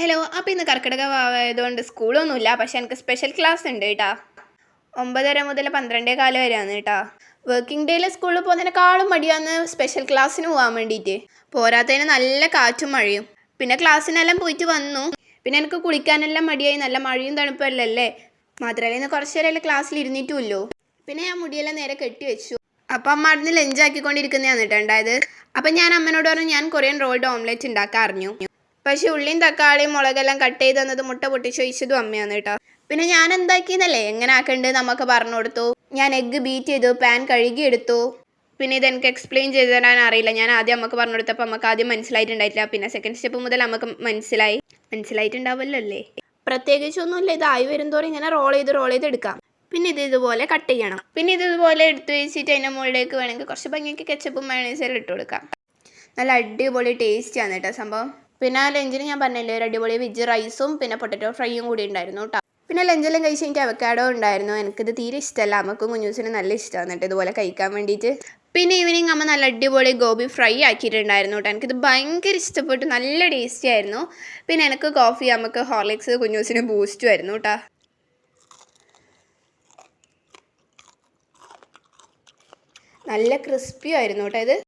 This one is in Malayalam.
ഹലോ, അപ്പോൾ ഇന്ന് കർക്കിടക വാവായതുകൊണ്ട് സ്കൂളൊന്നുമില്ല, പക്ഷെ എനിക്ക് സ്പെഷ്യൽ ക്ലാസ് ഉണ്ട് കേട്ടോ. 9:30 മുതൽ 12:15 വരെയാണ് കേട്ടോ. വർക്കിംഗ് ഡേയിൽ സ്കൂളിൽ പോകുന്നതിനേക്കാളും മടിയാന്ന് സ്പെഷ്യൽ ക്ലാസ്സിന് പോകാൻ വേണ്ടിയിട്ട്. പോരാത്തതിന് നല്ല കാറ്റും മഴയും. പിന്നെ ക്ലാസ്സിനെല്ലാം പോയിട്ട് വന്നു. പിന്നെ എനിക്ക് കുളിക്കാനെല്ലാം മടിയായി, നല്ല മഴയും തണുപ്പല്ലേ. മാത്രമല്ല ഇന്ന് കുറച്ച് നേരമല്ലേ ക്ലാസ്സിൽ ഇരുന്നിട്ടുമല്ലോ. പിന്നെ ഞാൻ മുടിയെല്ലാം നേരെ കെട്ടി വെച്ചു. അപ്പം അമ്മ അവിടെ നിന്ന് ലഞ്ച് ആക്കിക്കൊണ്ടിരിക്കുന്നതാണ് കേട്ടോ ഉണ്ടായത്. അപ്പം ഞാൻ അമ്മനോട് പറഞ്ഞു ഞാൻ കൊറിയൻ റോൾഡ് ഓംലെറ്റ് ഉണ്ടാക്കാൻ അറിഞ്ഞു. പക്ഷേ ഉള്ളിയും തക്കാളിയും മുളകെല്ലാം കട്ട് ചെയ്ത് തന്നത് മുട്ട പൊട്ടിച്ചൊഴിച്ചതും അമ്മയാണ് കേട്ടോ. പിന്നെ ഞാൻ എന്താക്കിയെന്നല്ലേ എങ്ങനെ ആക്കണ്ട് നമുക്ക് പറഞ്ഞു കൊടുത്തു. ഞാൻ എഗ്ഗ് ബീറ്റ് ചെയ്തു, പാൻ കഴുകിയെടുത്തു. പിന്നെ ഇതെനിക്ക് എക്സ്പ്ലെയിൻ ചെയ്ത് തരാൻ അറിയില്ല. ഞാൻ ആദ്യം അമ്മക്ക് പറഞ്ഞു കൊടുത്തപ്പോൾ അമ്മക്ക് ആദ്യം മനസ്സിലായിട്ടുണ്ടായിട്ടില്ല. പിന്നെ സെക്കൻഡ് സ്റ്റെപ്പ് മുതൽ നമുക്ക് മനസ്സിലായിട്ടുണ്ടാവുമല്ലോ അല്ലേ. പ്രത്യേകിച്ചൊന്നുമില്ല, ഇതായി വരുന്തോറും ഇങ്ങനെ റോൾ ചെയ്ത് എടുക്കാം. പിന്നെ ഇതുപോലെ കട്ട് ചെയ്യണം. പിന്നെ ഇതുപോലെ എടുത്ത് വെച്ചിട്ട് അതിൻ്റെ മുകളിലേക്ക് വേണമെങ്കിൽ കുറച്ച് ഭംഗിക്ക് കെച്ചപ്പും മയോണൈസും ഇട്ട് കൊടുക്കാം. നല്ല അടിപൊളി ടേസ്റ്റിയാണ് കേട്ടോ സംഭവം. പിന്നെ ലഞ്ചിന് ഞാൻ പറഞ്ഞില്ലേ ഒരു അടിപൊളി വെജ് റൈസും പിന്നെ പൊട്ടറ്റോ ഫ്രൈയും കൂടി ഉണ്ടായിരുന്നു കേട്ടോ. പിന്നെ ലഞ്ചെല്ലാം കഴിച്ച് എനിക്ക് അവക്കാഡോ ഉണ്ടായിരുന്നു. എനിക്കിത് തീരെ ഇഷ്ടമല്ല, അമ്മക്കും കുഞ്ഞൂസിനും നല്ല ഇഷ്ടമാണ് കേട്ടോ ഇതുപോലെ കഴിക്കാൻ വേണ്ടിയിട്ട്. പിന്നെ ഈവനിങ് അമ്മ നല്ല അടിപൊളി ഗോബി ഫ്രൈ ആക്കിയിട്ടുണ്ടായിരുന്നു കേട്ടോ. എനിക്കിത് ഭയങ്കര ഇഷ്ടപ്പെട്ടു, നല്ല ടേസ്റ്റി ആയിരുന്നു. പിന്നെ എനിക്ക് കോഫി, അമ്മക്ക് ഹോർലിക്സ്, കുഞ്ഞൂസിന് ബൂസ്റ്റും ആയിരുന്നു കേട്ടോ. നല്ല ക്രിസ്പി ആയിരുന്നു കേട്ടോ ഇത്.